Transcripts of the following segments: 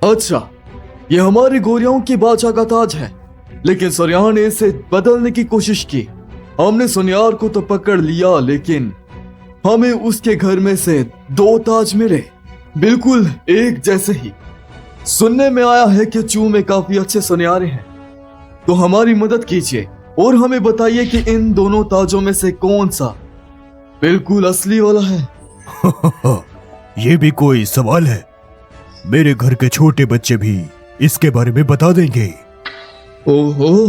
अच्छा, ये हमारी गोरियों की बादशाह का ताज है, लेकिन सुनियार ने इसे बदलने की कोशिश की। हमने सुनियार को तो पकड़ लिया, लेकिन हमें उसके घर में से 2 ताज मिले, बिल्कुल एक जैसे ही। सुनने में आया है कि चू में काफी अच्छे सुनियारे हैं, तो हमारी मदद कीजिए और हमें बताइए कि इन दोनों ताजों में से कौन सा बिल्कुल असली वाला है। ये भी कोई सवाल है? मेरे घर के छोटे बच्चे भी इसके बारे में बता देंगे। ओहो,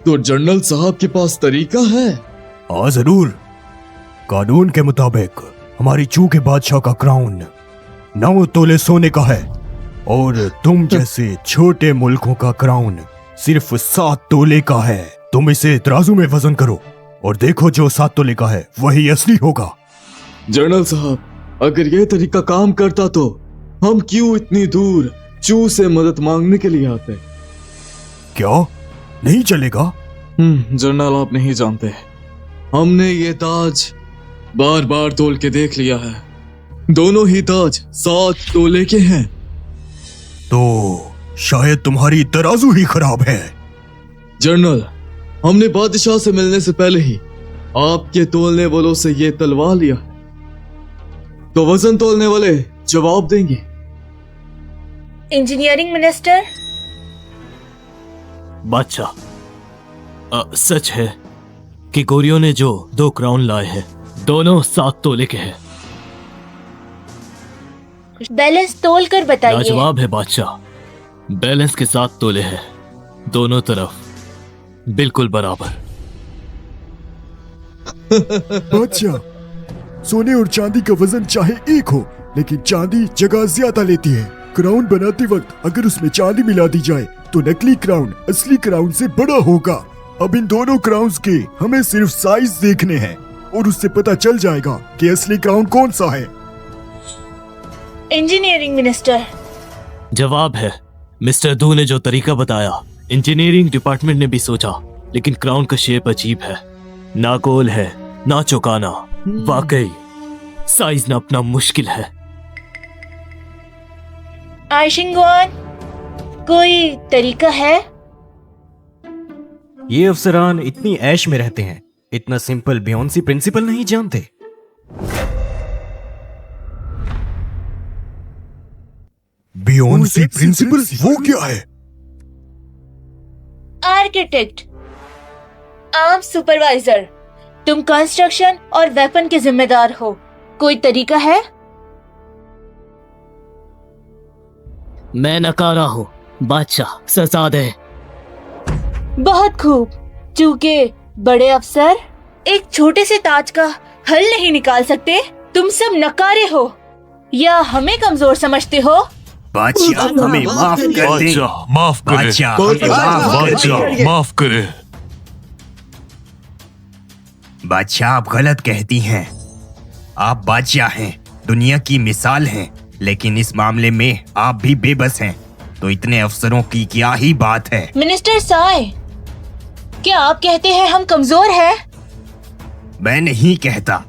तो जनरल साहब के पास तरीका है? हाँ जरूर। कानून के मुताबिक हमारी चू के बादशाह का क्राउन 9 तोले सोने का है, और तुम जैसे छोटे मुल्कों का क्राउन सिर्फ 7 तोले का है। तुम इसे तराजू में वजन करो और देखो जो 7 तोले का है वही असली होगा। जनरल साहब, अगर ये तरीका काम करता तो हम क्यों इतनी दूर चू से मदद मांगने के लिए आते? क्या नहीं चलेगा? जनरल, आप नहीं जानते, हमने ये ताज बार बार तोल के देख लिया है। दोनों ही ताज 7 तोले के हैं। तो शायद तुम्हारी तराजू ही खराब है। जनरल, हमने बादशाह से मिलने से पहले ही आपके तोलने वालों से ये तलवा लिया, तो वजन तोलने वाले जवाब देंगे। Engineering minister. बादशाह, सच है कि गोरियों ने जो 2 क्राउन लाए हैं दोनों 7 तोले के हैं। बैलेंस तोल कर बताइए। लाजवाब है बादशाह, बैलेंस के 7 तोले हैं, दोनों तरफ बिल्कुल बराबर। बादशाह, सोने और चांदी का वजन चाहे एक हो, लेकिन चांदी जगह ज्यादा लेती है। क्राउन बनाते वक्त अगर उसमें चांदी मिला दी जाए तो नकली क्राउन असली क्राउन से बड़ा होगा। अब इन दोनों क्राउन्स के हमें सिर्फ साइज देखने हैं और उससे पता चल जाएगा कि असली क्राउन कौन सा है। Engineering minister. जवाब है मिस्टर दू ने जो तरीका बताया, इंजीनियरिंग डिपार्टमेंट ने भी सोचा, लेकिन क्राउन का शेप अजीब है, ना गोल है ना चौकाना। वाकई साइज नापना मुश्किल है। आइशिंगवान, कोई तरीका है? ये अफसरान इतनी ऐश में रहते हैं, इतना सिंपल बियोंसी प्रिंसिपल नहीं जानते। बियोंसी प्रिंसिपल वो क्या है? Architect, arm supervisor. तुम कंस्ट्रक्शन और वेपन के जिम्मेदार हो। कोई तरीका है? मैं नकारा हूँ बादशाह, सजा दे। बहुत खूब। चूंकि बड़े अफसर एक छोटे से ताज का हल नहीं निकाल सकते, तुम सब नकारे हो या हमें कमजोर समझते हो? बादशाह हमें माफ कर दे। बादशाह माफ करे। बादशाह हमें माफ कर दे। बादशाह माफ करे। बादशाह आप गलत कहती हैं। आप बादशाह हैं, दुनिया की मिसाल हैं, लेकिन इस मामले में आप भी बेबस हैं। तो इतने अफसरों की क्या ही बात है। मिनिस्टर साय, क्या आप कहते हैं हम कमजोर हैं? मैं नहीं कहता,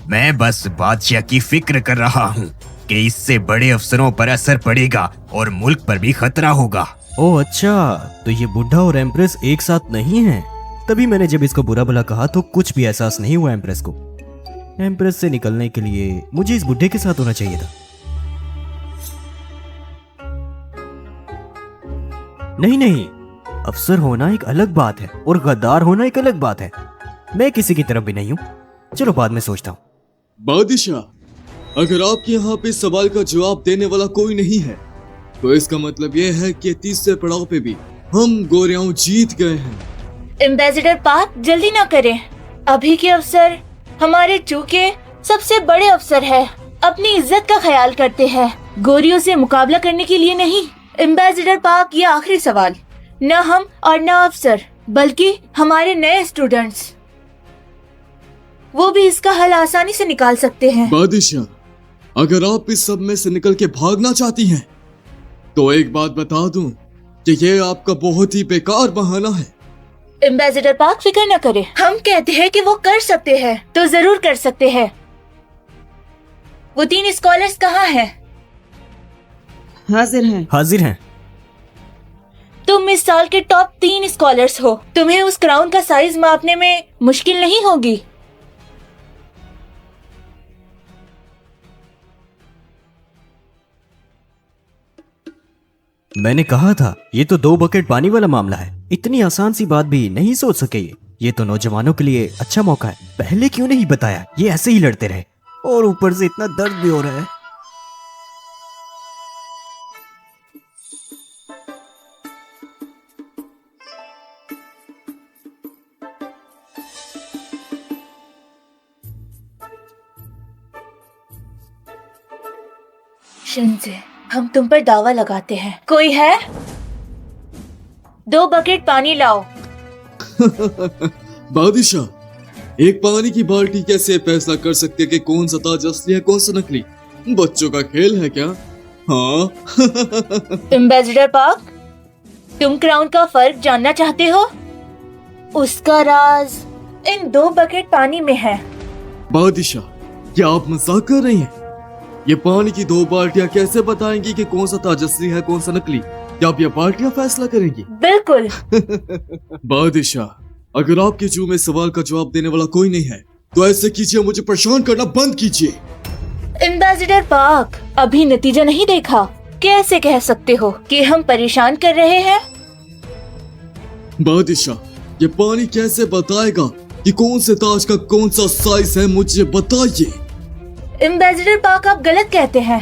मैं बस बादशाह की फिक्र कर रहा हूँ कि इससे बड़े अफसरों पर असर पड़ेगा और मुल्क पर भी खतरा होगा। ओह अच्छा, तो ये बुढ़ा और एम्प्रेस एक साथ नहीं है। तभी मैंने जब इसको बुरा भला कहा तो कुछ भी एहसास नहीं हुआ एम्प्रेस को। एम्प्रेस से निकलने के लिए मुझे इस बुढ़े के साथ होना चाहिए था। नहीं, अफसर होना एक अलग बात है और गद्दार होना एक अलग बात है। मैं किसी की तरफ भी नहीं हूँ। चलो बाद में सोचता हूँ। बादशाह, अगर आपके यहाँ पे इस सवाल का जवाब देने वाला कोई नहीं है, तो इसका मतलब ये है कि तीसरे पड़ाव पे भी हम गोरियां जीत गए हैं। एम्बेसडर पार्क, जल्दी ना करें। अभी के अफसर हमारे चूके सबसे बड़े अफसर है, अपनी इज्जत का ख्याल करते हैं, गोरियों से मुकाबला करने के लिए नहीं। एम्बेसडर पार्क, ये आखिरी सवाल, न हम और न अफसर, बल्कि हमारे नए स्टूडेंट्स, वो भी इसका हल आसानी से निकाल सकते हैं। बादशाह, अगर आप इस सब में से निकल के भागना चाहती हैं, तो एक बात बता दूं कि ये आपका बहुत ही बेकार बहाना है। एम्बेसडर पार्क, फिक्र न करें, हम कहते हैं कि वो कर सकते हैं तो जरूर कर सकते हैं। वो 3 स्कॉलर्स कहाँ हैं? हाजिर हैं। हाजिर हैं। तुम इस साल के टॉप 3 स्कॉलर्स हो। तुम्हें उस क्राउन का साइज मापने में मुश्किल नहीं होगी। मैंने कहा था ये तो 2 बकेट पानी वाला मामला है। इतनी आसान सी बात भी नहीं सोच सके ये तो नौजवानों के लिए अच्छा मौका है। पहले क्यों नहीं बताया? ये ऐसे ही लड़ते रहे और ऊपर से इतना दर्द भी हो रहा है। शिंजे, हम तुम पर दावा लगाते हैं। कोई है? 2 बकेट पानी लाओ। बादशाह, एक पानी की बाल्टी कैसे फैसला कर सकते कि कौन सा ताज असली है कौन सा नकली? बच्चों का खेल है क्या? हाँ। एम्बेसडर पार्क, तुम क्राउन का फर्क जानना चाहते हो? उसका राज इन 2 बकेट पानी में है। बादशाह, क्या आप मजाक कर रही हैं? ये पानी की 2 बाल्टियां कैसे बताएंगी कि कौन सा ताज असली है कौन सा नकली? क्या आप ये बाल्टियां फैसला करेंगी? बिल्कुल। बादशाह, अगर आपके जू में सवाल का जवाब देने वाला कोई नहीं है तो ऐसे कीजिए, मुझे परेशान करना बंद कीजिए। एम्बेसडर पार्क, अभी नतीजा नहीं देखा? कैसे कह सकते हो कि हम परेशान कर रहे हैं? बादशाह, ये पानी कैसे बताएगा कि कौन से ताज का कौन सा साइज है? मुझे बताइए। एम्बेसडर पार्क, आप गलत कहते हैं।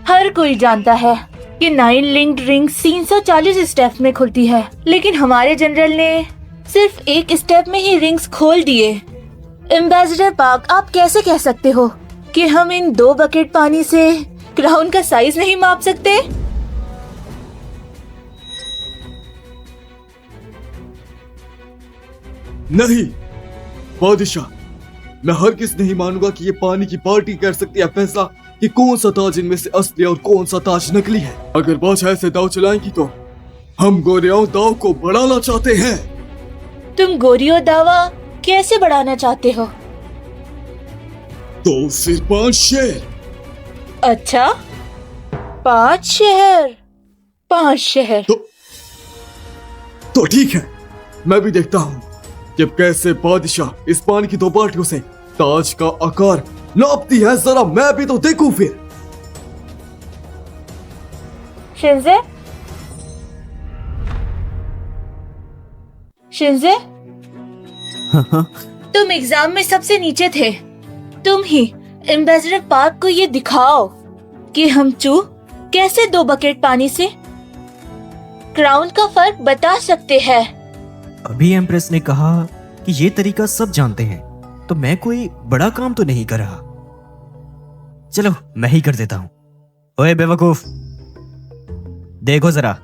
हर कोई जानता है कि 9 लिंक्ड रिंग्स 340 स्टेप में खुलती है, लेकिन हमारे जनरल ने सिर्फ 1 स्टेप में ही रिंग्स खोल दिए। एम्बेसडर पार्क, आप कैसे कह सकते हो कि हम इन 2 बकेट पानी से क्राउन का साइज नहीं माप सकते? नहीं बादशाह, मैं हरगिज़ नहीं मानूंगा कि ये पानी की बाल्टी कर सकती है फैसला कि कौन सा ताज इनमें से असली और कौन सा ताज नकली है। अगर बादशाह ऐसे दाव चलाएंगी तो हम गोरियाओं दाव को बढ़ाना चाहते हैं। तुम गोरियो दावा कैसे बढ़ाना चाहते हो? तो फिर 5 शेर। अच्छा, 5 शहर। 5 शहर। तो ठीक है, मैं भी देखता हूँ कि कैसे बादशाह इस पानी की 2 बाल्टियों से ताज का आकार नापती है। जरा मैं भी तो देखूं फिर। शिंजे, शिंजे, तुम एग्जाम में सबसे नीचे थे। तुम ही एम्बेसडर पार्क को ये दिखाओ कि हम चू कैसे 2 बकेट पानी से क्राउन का फर्क बता सकते हैं। अभी एम्प्रेस ने कहा कि ये तरीका सब जानते हैं, तो मैं कोई बड़ा काम तो नहीं कर रहा। चलो मैं ही कर देता हूं। ओए बेवकूफ, देखो जरा।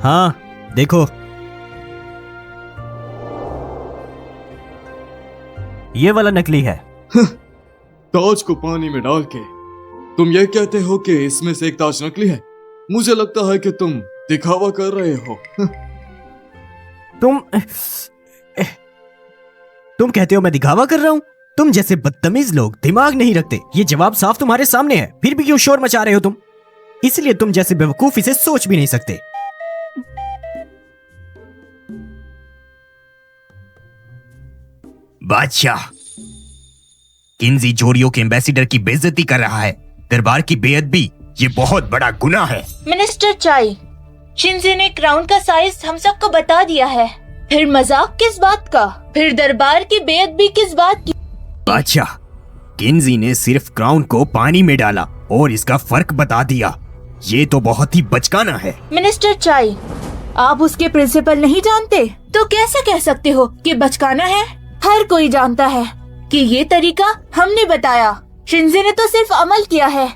हाँ देखो, ये वाला नकली है। ताज को पानी में डाल के तुम ये कहते हो कि इसमें से एक ताज नकली है? मुझे लगता है कि तुम दिखावा कर रहे हो। तुम कहते हो मैं दिखावा कर रहा हूं? तुम जैसे बदतमीज लोग दिमाग नहीं रखते। ये जवाब साफ तुम्हारे सामने है, फिर भी क्यों शोर मचा रहे हो तुम? इसलिए तुम जैसे बेवकूफ इसे सोच भी नहीं सकते। बादशाह, किन्जी जोरियो के एम्बेसडर की बेइज्जती कर रहा है। दरबार की बेअदबी ये बहुत बड़ा गुनाह है। मिनिस्टर चाई, शिंजे ने क्राउन का साइज हम सबको बता दिया है। फिर मजाक किस बात का? फिर दरबार की बेअदबी किस बात की? बादशाह, किन्जी ने सिर्फ क्राउन को पानी में डाला और इसका फर्क बता दिया। ये तो बहुत ही बचकाना है। मिनिस्टर चाई, आप उसके प्रिंसिपल नहीं जानते तो कैसे कह सकते हो कि बचकाना है? हर कोई जानता है कि ये तरीका हमने बताया। शिंजे ने तो सिर्फ अमल किया है।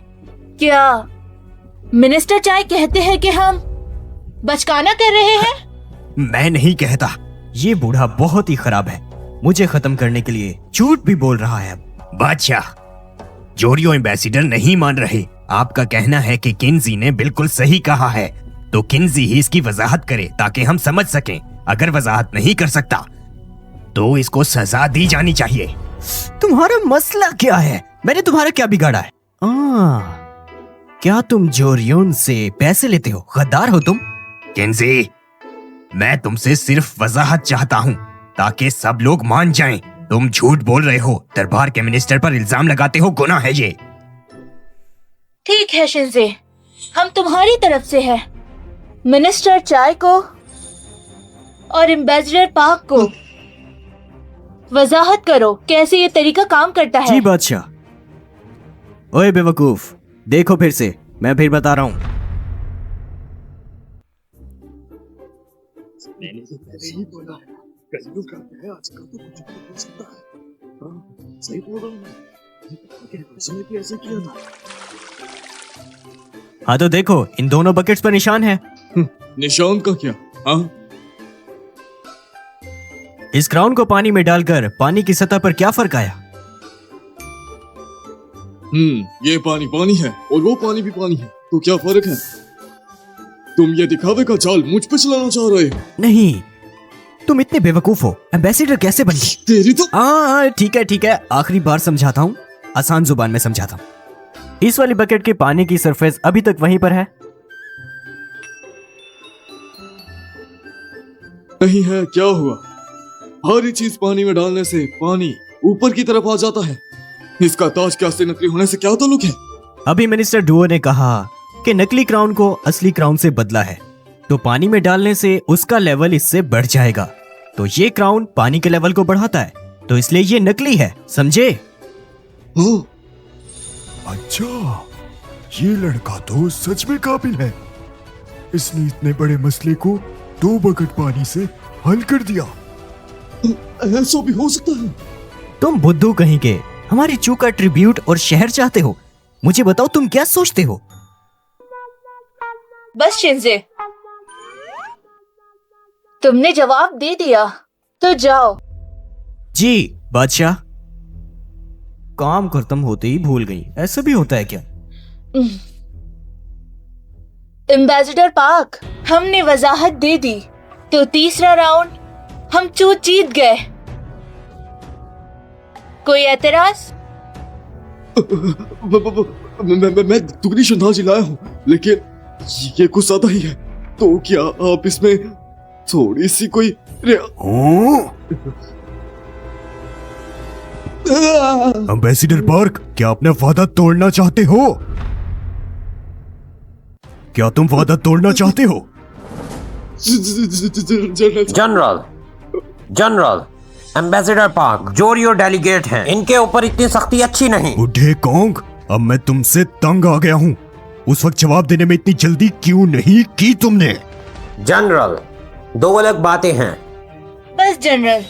क्या मिनिस्टर चाय कहते हैं कि हम बचकाना कर रहे हैं? मैं नहीं कहता। ये बूढ़ा बहुत ही खराब है, मुझे खत्म करने के लिए झूठ भी बोल रहा है। बादशाह, जोरियो एम्बेसिडर नहीं मान रहे। आपका कहना है कि किन्जी ने बिल्कुल सही कहा है, तो किन्जी ही इसकी वजाहत करे ताकि हम समझ सकें। अगर वजाहत नहीं कर सकता तो इसको सजा दी जानी चाहिए। तुम्हारा मसला क्या है? मैंने तुम्हारा क्या बिगाड़ा है? क्या तुम जोरियोन से पैसे लेते हो? गद्दार हो तुम। किन्जी, मैं तुमसे सिर्फ वजाहत चाहता हूँ ताकि सब लोग मान जाएं। तुम झूठ बोल रहे हो, दरबार के मिनिस्टर पर इल्जाम लगाते हो, गुनाह है ये। ठीक है शिंजे, हम तुम्हारी तरफ से है। मिनिस्टर चाय को और एम्बेसडर पाक को वजाहत करो कैसे ये तरीका काम करता है। जी बादशाह। ओए बेवकूफ, देखो फिर से, मैं फिर बता रहा हूँ। हाँ तो देखो, इन दोनों बकेट्स पर निशान है। निशान का क्या? हाँ, इस क्राउन को पानी में डालकर पानी की सतह पर क्या फर्क आया? ये पानी पानी है और वो पानी भी पानी है, तो क्या फर्क है? तुम ये दिखावे का जाल मुझ पे चलाना चाह रहे हो? नहीं, तुम इतने बेवकूफ हो। एम्बेसडर कैसे बन गए? तेरी तो ठीक है, आखिरी बार समझाता हूँ, आसान जुबान में समझाता हूँ। इस वाली बकेट के पानी की सरफेस अभी तक वहीं पर है। नहीं है, क्या हुआ? हर एक चीज पानी में डालने से पानी ऊपर की तरफ आ जाता है। इसका ताज के असली नकली होने से क्या ताल्लुक है? अभी मिनिस्टर डुओ ने कहा कि नकली क्राउन को असली क्राउन से बदला है, तो पानी में डालने से उसका लेवल इससे बढ़ जाएगा। तो ये क्राउन पानी के लेवल को बढ़ाता है, तो इसलिए ये नकली है, समझे? हाँ, अच्छा, ये लड़का तो सच में काबिल है। इसने इतने बड़े मसले को 2 बकेट पानी से हल कर दिया। ऐसा भी हो सकता है। तुम बुद्धू कहीं के हमारी चूक का ट्रिब्यूट और शहर चाहते हो। मुझे बताओ, तुम क्या सोचते हो? बस शिंजे, तुमने जवाब दे दिया, तो जाओ। जी बादशाह। काम खत्म होते ही भूल गई, ऐसा भी होता है क्या? एम्बेसडर पाक, हमने वजाहत दे दी, तो तीसरा राउंड हम चूत जीत गए। कोई एतराज? मैं दुगनी श्रद्धांजलि लाया हूँ, लेकिन ये कुछ ज्यादा ही है। तो क्या आप इसमें थोड़ी सी कोई एम्बेसडर पार्क, क्या अपना वादा तोड़ना चाहते हो? क्या तुम वादा तोड़ना चाहते हो? जनरल एम्बेसडर पार्क जोरियो डेलीगेट हैं, इनके ऊपर इतनी सख्ती अच्छी नहीं। बुढ़े कोंग, अब मैं तुमसे तंग आ गया हूँ। उस वक्त जवाब देने में इतनी जल्दी क्यों नहीं की तुमने? जनरल, 2 अलग बातें हैं। बस जनरल,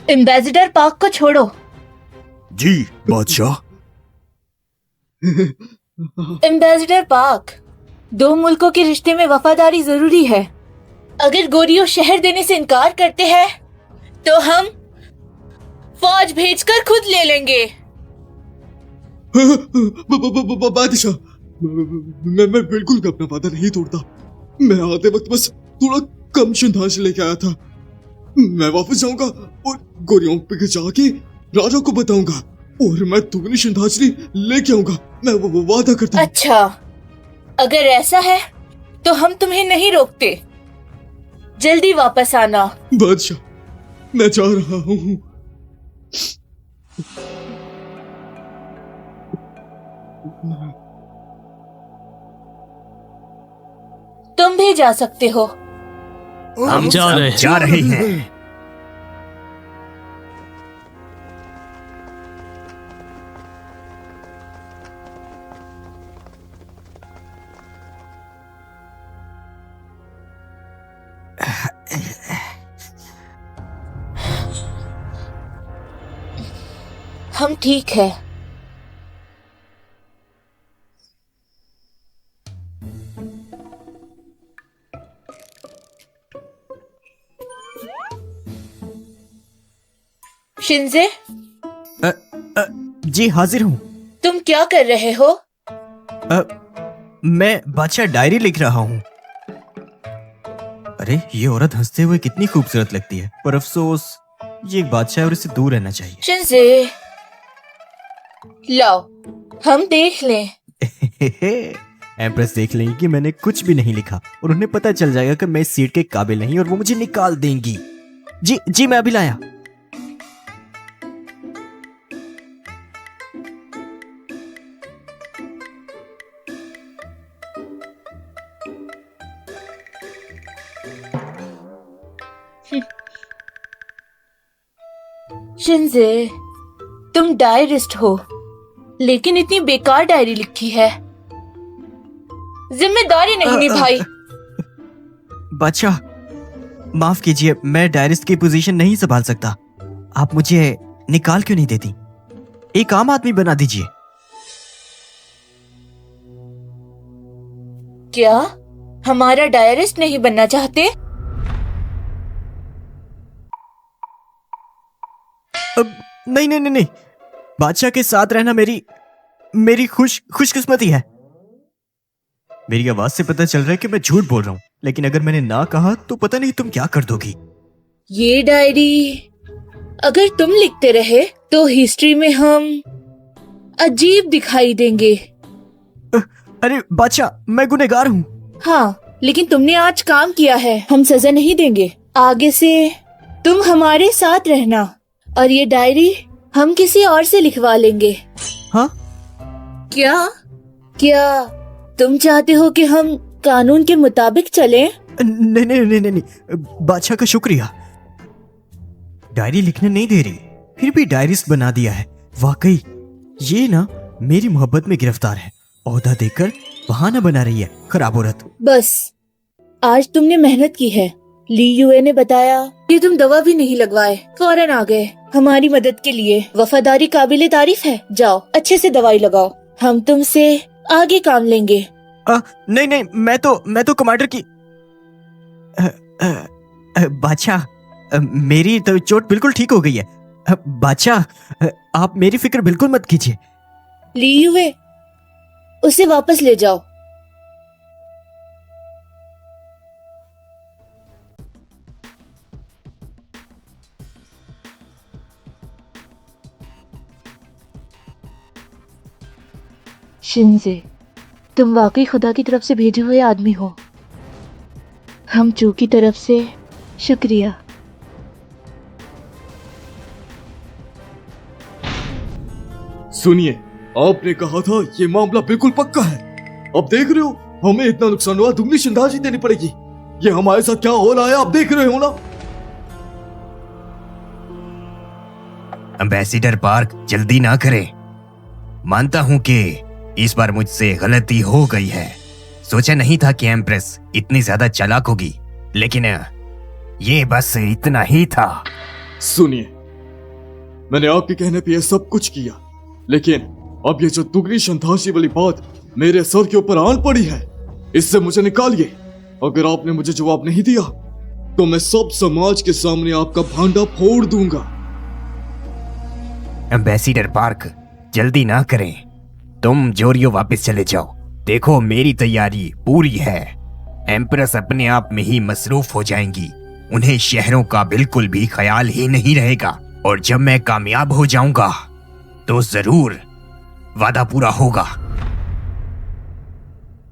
एम्बेसडर पाक को छोड़ो। जी बादशाह। एम्बेसडर पाक, 2 मुल्कों के रिश्ते में वफादारी जरूरी है। अगर गोरियो शहर देने से इनकार करते हैं तो हम फौज भेजकर खुद ले लेंगे। बादशाह, मैं बिल्कुल भी अपना वादा नहीं तोड़ता। मैं आते वक्त बस थोड़ा कम श्रद्धांजलि लेके आया था। मैं वापस जाऊंगा और गोरियों पे जाके राजा को बताऊंगा और मैं दुगनी श्रद्धांजलि लेके आऊंगा। मैं वो वादा करता हूँ। अच्छा, अगर ऐसा है तो हम तुम्हें नहीं रोकते। जल्दी वापस आना। बादशाह, मैं जा रहा हूँ। तुम भी जा सकते हो। हम जा रहे हैं। हम ठीक है। शिंजे, जी हाजिर हूँ। तुम क्या कर रहे हो? मैं बादशाह डायरी लिख रहा हूँ। अरे ये औरत हंसते हुए कितनी खूबसूरत लगती है, पर अफसोस ये एक बादशाह है और इससे दूर रहना चाहिए। शिंजे, लाओ हम देख लें। एम्प्रेस देख लेंगी कि मैंने कुछ भी नहीं लिखा और उन्हें पता चल जाएगा कि मैं इस सीट के काबिल नहीं और वो मुझे निकाल देंगी। जी जी मैं अभी लाया। शिंजे, तुम डायरिस्ट हो, लेकिन इतनी बेकार डायरी लिखी है। जिम्मेदारी नहीं निभाई। बादशाह माफ कीजिए, मैं डायरिस्ट की पोजीशन नहीं संभाल सकता। आप मुझे निकाल क्यों नहीं देती? एक आम आदमी बना दीजिए। क्या हमारा डायरिस्ट नहीं बनना चाहते? नहीं नहीं नहीं नहीं, बादशाह के साथ रहना मेरी खुशकिस्मती है। मेरी आवाज से पता चल रहा है कि मैं झूठ बोल रहा हूँ, लेकिन अगर मैंने ना कहा तो पता नहीं तुम क्या कर दोगी। ये डायरी अगर तुम लिखते रहे तो हिस्ट्री में हम अजीब दिखाई देंगे। अरे बादशाह, मैं गुनहगार हूँ। हाँ, लेकिन तुमने आज काम किया है, हम सजा नहीं देंगे। आगे से तुम हमारे साथ रहना और ये डायरी हम किसी और से लिखवा लेंगे। हाँ? क्या तुम चाहते हो कि हम कानून के मुताबिक चलें? नहीं नहीं नहीं नहीं, बादशाह का शुक्रिया। डायरी लिखने नहीं दे रही, फिर भी डायरिस्ट बना दिया है। वाकई ये ना मेरी मोहब्बत में गिरफ्तार है। ओहदा देकर बहाना बना रही है, खराब औरत। बस आज तुमने मेहनत की है। ली युए ने बताया कि तुम दवा भी नहीं लगवाए, फौरन आ गए हमारी मदद के लिए। वफादारी काबिले तारीफ है। जाओ अच्छे से दवाई लगाओ, हम तुमसे आगे काम लेंगे। नहीं नहीं, मैं तो कमांडर की। बादशाह, मेरी तो चोट बिल्कुल ठीक हो गई है। बादशाह, आप मेरी फिक्र बिल्कुल मत कीजिए। ली युए, उसे वापस ले जाओ। शिंजे, तुम वाकई खुदा की तरफ से भेजे हुए आदमी हो। हम चू की तरफ से शुक्रिया। सुनिए, आपने कहा था ये मामला बिल्कुल पक्का है। अब देख रहे हो हमें इतना नुकसान हुआ, दुगनी शिंदाजी देनी पड़ेगी। ये हमारे साथ क्या हो रहा है आप देख रहे हो ना। एम्बेसडर पार्क, जल्दी ना करें। मानता हूं कि इस बार मुझसे गलती हो गई है। सोचा नहीं था कि एम्प्रेस इतनी ज्यादा चालाक होगी, लेकिन ये बस इतना ही था। सुनिए, मैंने आपके कहने पे ये सब कुछ किया, लेकिन अब ये जो दुगनी शंताशी वाली बात मेरे सर के ऊपर आन पड़ी है, इससे मुझे निकालिए। अगर आपने मुझे जवाब नहीं दिया तो मैं सब समाज के सामने आपका भांडा फोड़ दूंगा। एम्बेसडर पार्क, जल्दी ना करें। तुम जोरियो वापस चले जाओ। देखो मेरी तैयारी पूरी है। एम्प्रेस अपने आप में ही मसरूफ हो जाएंगी। उन्हें शहरों का बिल्कुल भी ख्याल ही नहीं रहेगा। और जब मैं कामयाब हो जाऊंगा तो जरूर वादा पूरा होगा।